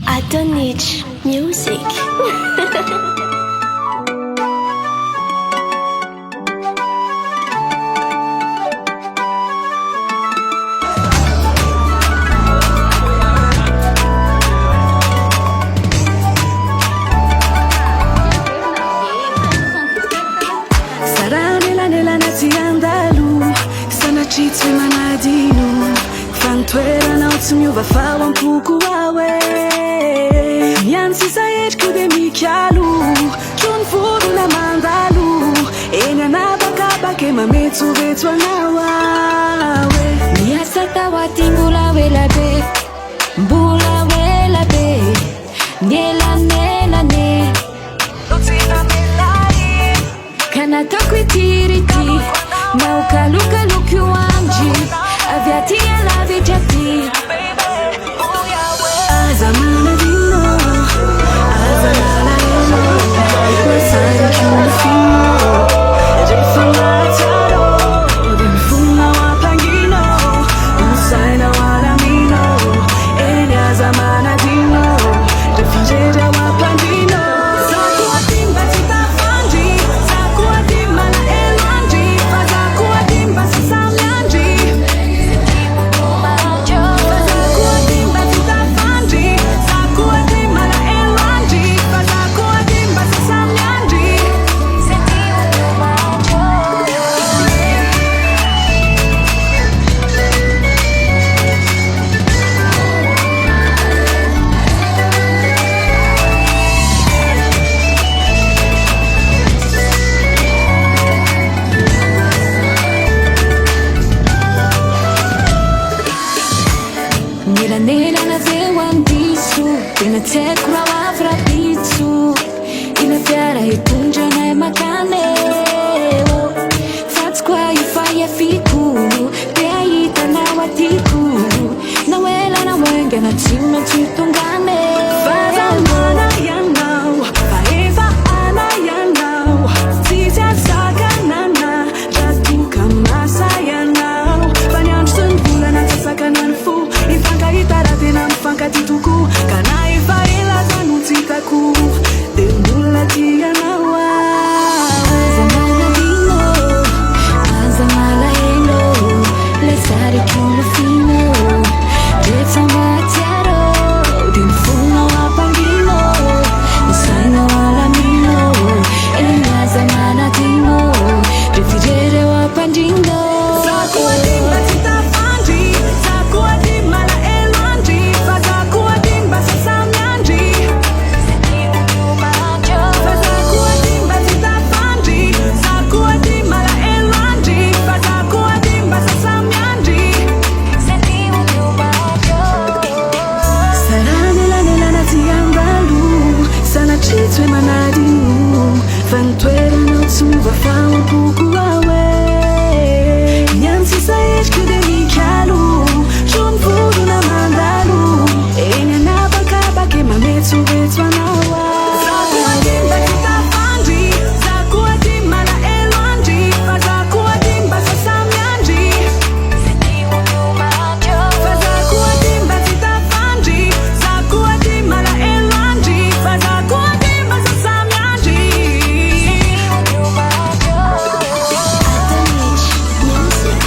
I don't need music. Tsy manadino fantoerana tsy miova fa ampuku awe miany sisa etriky de mikialo trony vorona mandalo eny anabakabake mametsovetso anao awe miasa tao aty mbola ela be nielanelane ka nataoko itirity naukalukaloky io amdry avy aty alavitry aty aza manadino aza nalaelo lasariky fino rehefa matsaro de mifona ao ampangino usaina ao alamino eny aza manadino refirery ao ampangino zako atimba tsy tafandry zako atimba na elo andry fa zako atimba sy samy andry fa zako atimba tsy tafandry zako atimba na elo andry fa zako atimba sy samy andry Nela veo andiso tena tseko raha avy rapitso ina fiara hitondrana e makaneo fa tsy koa ifa iafiko te ahitanao atiko na ela na oengana tsy maintsy tongane Fazamana yanao faeva ana yanao tsisy asakanana ratuka masa yanao fanyandro sy ny volana sasakana ny fo ifankahitara tena mifankatitoko ka na efa ela zano tsy hitako de mbola tianao aza manadino aza malaelo le sariky olo fino dretsa matsiaro de mifona ao ampangino misaina ao alamino eny aza manadino refirery ao ampandrino zako atimba tsy tafandry zako atimba na elo andry fa zako atimba sy samy andry fa zako atimba tsy tafandry zako atimba na elo andry fa zako atimba sy samy andry saranelanelanana ty ambalo sanatritso e manadino fa nitoeranao tsy miova fa mampoko awe miany sisa etriky de mikialo trony vorona mandalo eny anabakabake mametsovetso anao zako atimba tsy tafandry zako atimba na elo andry fa zako atimba sy samy andry fa zako atimba tsy tafandry zako atimba na elo andry fa zako atimba sy samy andry I don't need music.